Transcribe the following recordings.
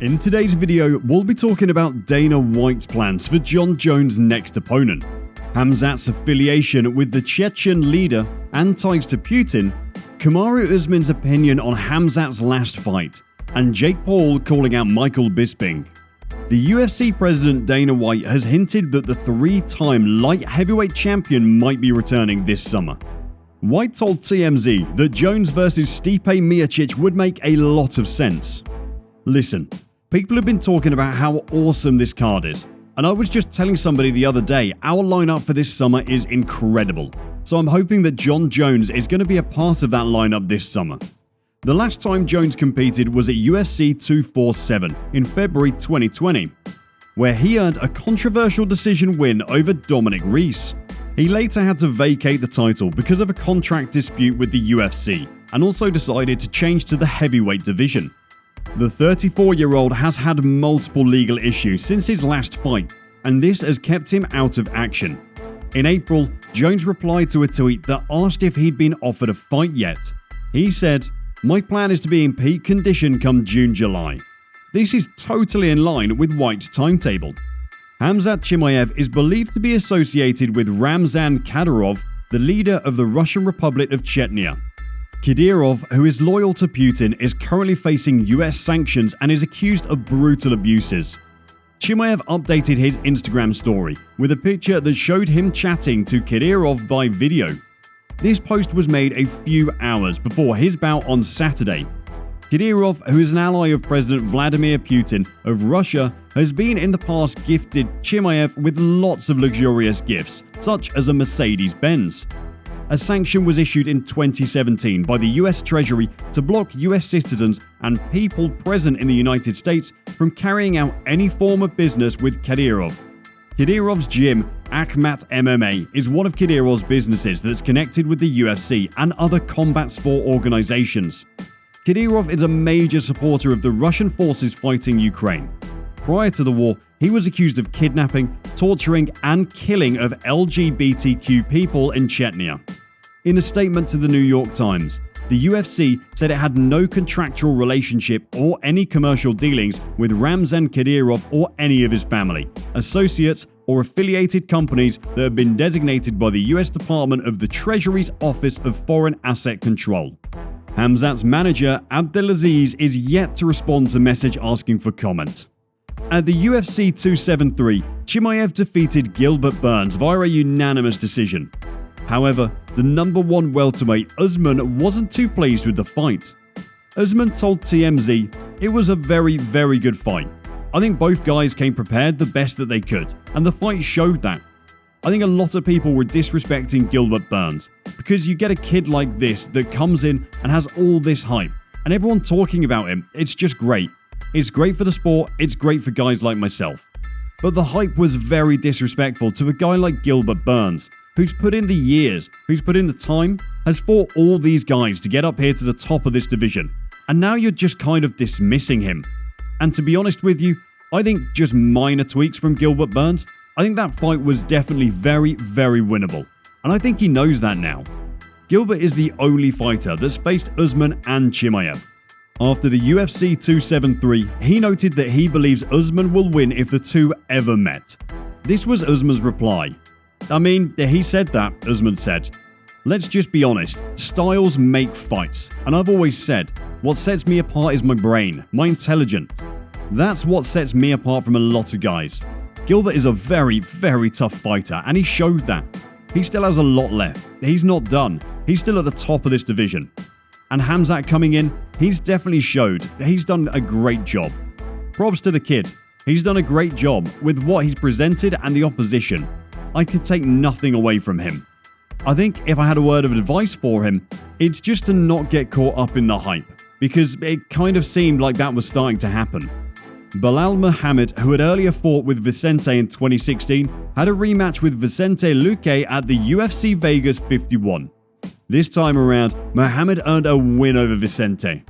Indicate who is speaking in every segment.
Speaker 1: In today's video, we'll be talking about Dana White's plans for Jon Jones' next opponent, Khamzat's affiliation with the Chechen leader and ties to Putin, Kamaru Usman's opinion on Khamzat's last fight, and Jake Paul calling out Michael Bisping. The UFC President Dana White has hinted that the three-time light heavyweight champion might be returning this summer. White told TMZ that Jones vs Stipe Miocic would make a lot of sense. Listen, people have been talking about how awesome this card is, and I was just telling somebody the other day our lineup for this summer is incredible, so I'm hoping that Jon Jones is going to be a part of that lineup this summer. The last time Jones competed was at UFC 247 in February 2020, where he earned a controversial decision win over Dominic Reis. He later had to vacate the title because of a contract dispute with the UFC, and also decided to change to the heavyweight division. The 34-year-old has had multiple legal issues since his last fight, and this has kept him out of action. In April, Jones replied to a tweet that asked if he'd been offered a fight yet. He said, "My plan is to be in peak condition come June-July." This is totally in line with White's timetable. Khamzat Chimaev is believed to be associated with Ramzan Kadyrov, the leader of the Russian Republic of Chechnya. Kadyrov, who is loyal to Putin, is currently facing US sanctions and is accused of brutal abuses. Chimaev updated his Instagram story with a picture that showed him chatting to Kadyrov by video. This post was made a few hours before his bout on Saturday. Kadyrov, who is an ally of President Vladimir Putin of Russia, has been in the past gifted Chimaev with lots of luxurious gifts, such as a Mercedes-Benz. A sanction was issued in 2017 by the US Treasury to block US citizens and people present in the United States from carrying out any form of business with Kadyrov. Kadyrov's gym, Akhmat MMA, is one of Kadyrov's businesses that's connected with the UFC and other combat sport organizations. Kadyrov is a major supporter of the Russian forces fighting Ukraine. Prior to the war, he was accused of kidnapping, torturing, and killing of LGBTQ people in Chechnya. In a statement to the New York Times, the UFC said it had no contractual relationship or any commercial dealings with Ramzan Kadyrov or any of his family, associates, or affiliated companies that have been designated by the US Department of the Treasury's Office of Foreign Asset Control. Khamzat's manager, Abdelaziz, is yet to respond to message asking for comment. At the UFC 273, Chimaev defeated Gilbert Burns via a unanimous decision. However, the #1 welterweight Usman wasn't too pleased with the fight. Usman told TMZ, "It was a very, very good fight. I think both guys came prepared the best that they could, and the fight showed that. I think a lot of people were disrespecting Gilbert Burns, because you get a kid like this that comes in and has all this hype, and everyone talking about him. It's just great. It's great for the sport, it's great for guys like myself." But the hype was very disrespectful to a guy like Gilbert Burns, who's put in the years, who's put in the time, has fought all these guys to get up here to the top of this division, and now you're just kind of dismissing him. And to be honest with you, I think just minor tweaks from Gilbert Burns, I think that fight was definitely very, very winnable, and I think he knows that now. Gilbert is the only fighter that's faced Usman and Chimaev. After the UFC 273, he noted that he believes Usman will win if the two ever met. This was Usman's reply. I mean, he said that, Usman said. "Let's just be honest, styles make fights, and I've always said, what sets me apart is my brain, my intelligence. That's what sets me apart from a lot of guys. Gilbert is a very, very tough fighter, and he showed that. He still has a lot left. He's not done. He's still at the top of this division. And Khamzat coming in, he's definitely showed that he's done a great job. Props to the kid. He's done a great job with what he's presented and the opposition. I could take nothing away from him. I think if I had a word of advice for him, it's just to not get caught up in the hype, because it kind of seemed like that was starting to happen." Belal Mohammad, who had earlier fought with Vincente in 2016, had a rematch with Vicente Luque at the UFC Vegas 51. This time around, Mohammad earned a win over Vincente.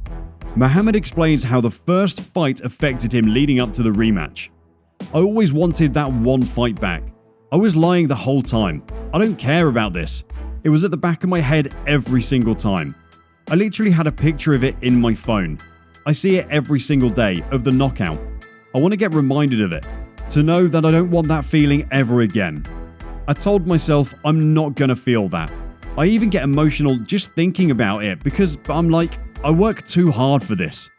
Speaker 1: Mohammad explains how the first fight affected him leading up to the rematch. "I always wanted that one fight back. I was lying the whole time. I don't care about this. It was at the back of my head every single time. I literally had a picture of it in my phone. I see it every single day of the knockout. I want to get reminded of it, to know that I don't want that feeling ever again. I told myself I'm not going to feel that. I even get emotional just thinking about it because I'm like, I work too hard for this.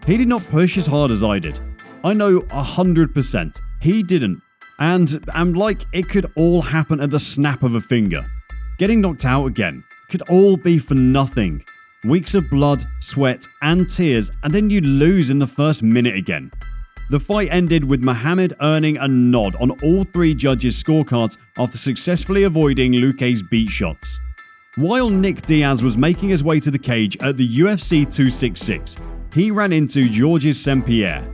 Speaker 1: He did not push as hard as I did. I know 100% he didn't. And I'm like, it could all happen at the snap of a finger. Getting knocked out again could all be for nothing. Weeks of blood, sweat, and tears, and then you lose in the first minute again. The fight ended with Mohammad earning a nod on all three judges' scorecards after successfully avoiding Luque's beat shots. While Nick Diaz was making his way to the cage at the UFC 266, he ran into Georges St-Pierre.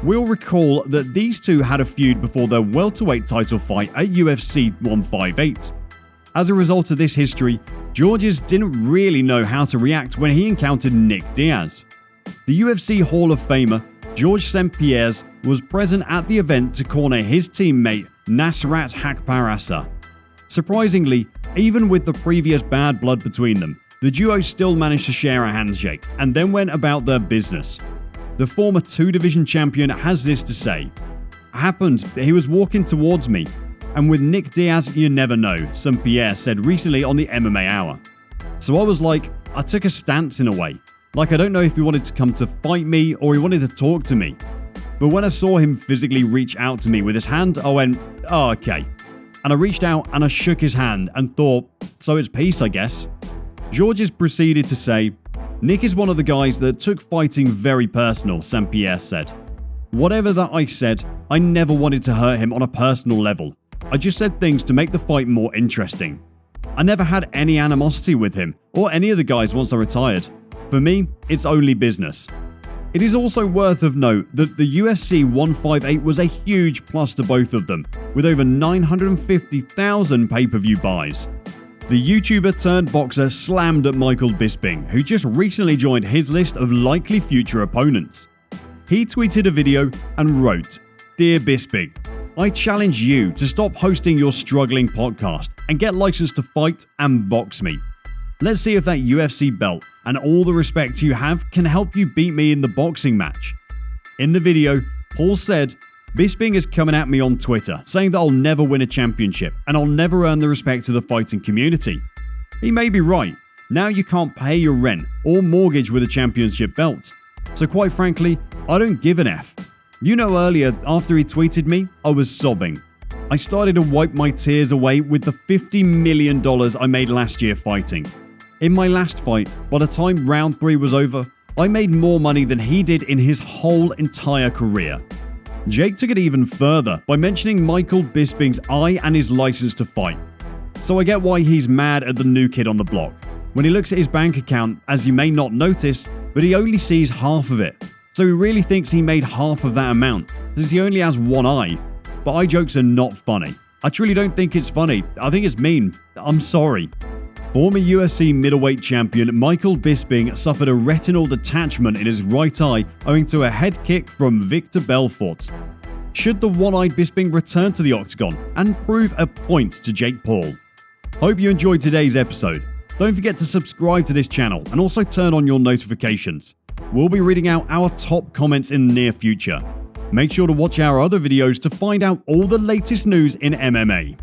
Speaker 1: We'll recall that these two had a feud before their welterweight title fight at UFC 158. As a result of this history, Georges didn't really know how to react when he encountered Nick Diaz. The UFC Hall of Famer Georges St-Pierre was present at the event to corner his teammate Nasrat Hakparasa. Surprisingly, even with the previous bad blood between them, the duo still managed to share a handshake and then went about their business. The former two-division champion has this to say: "Happened, he was walking towards me, and with Nick Diaz you never know," St-Pierre said recently on the MMA Hour. So I was like, I took a stance in a way. Like, I don't know if he wanted to come to fight me or he wanted to talk to me. But when I saw him physically reach out to me with his hand, I went, oh, okay. And I reached out and I shook his hand and thought, so it's peace, I guess. Georges proceeded to say, "Nick is one of the guys that took fighting very personal," St-Pierre said. "Whatever that I said, I never wanted to hurt him on a personal level. I just said things to make the fight more interesting. I never had any animosity with him or any of the guys once I retired. For me, it's only business." It is also worth of note that the UFC 158 was a huge plus to both of them, with over 950,000 pay-per-view buys. The YouTuber turned boxer slammed at Michael Bisping, who just recently joined his list of likely future opponents. He tweeted a video and wrote, "Dear Bisping, I challenge you to stop hosting your struggling podcast and get licensed to fight and box me. Let's see if that UFC belt and all the respect you have can help you beat me in the boxing match." In the video, Paul said, "Bisping is coming at me on Twitter saying that I'll never win a championship and I'll never earn the respect of the fighting community. He may be right. Now you can't pay your rent or mortgage with a championship belt. So quite frankly, I don't give an F. You know, earlier after he tweeted me, I was sobbing. I started to wipe my tears away with the $50 million I made last year fighting. In my last fight, by the time round 3 was over, I made more money than he did in his whole entire career." Jake took it even further by mentioning Michael Bisping's eye and his license to fight. So I get why he's mad at the new kid on the block. When he looks at his bank account, as you may not notice, but he only sees half of it. So he really thinks he made half of that amount, since he only has one eye. But eye jokes are not funny. I truly don't think it's funny. I think it's mean. I'm sorry. Former UFC middleweight champion Michael Bisping suffered a retinal detachment in his right eye owing to a head kick from Victor Belfort. Should the one-eyed Bisping return to the octagon and prove a point to Jake Paul? Hope you enjoyed today's episode. Don't forget to subscribe to this channel and also turn on your notifications. We'll be reading out our top comments in the near future. Make sure to watch our other videos to find out all the latest news in MMA.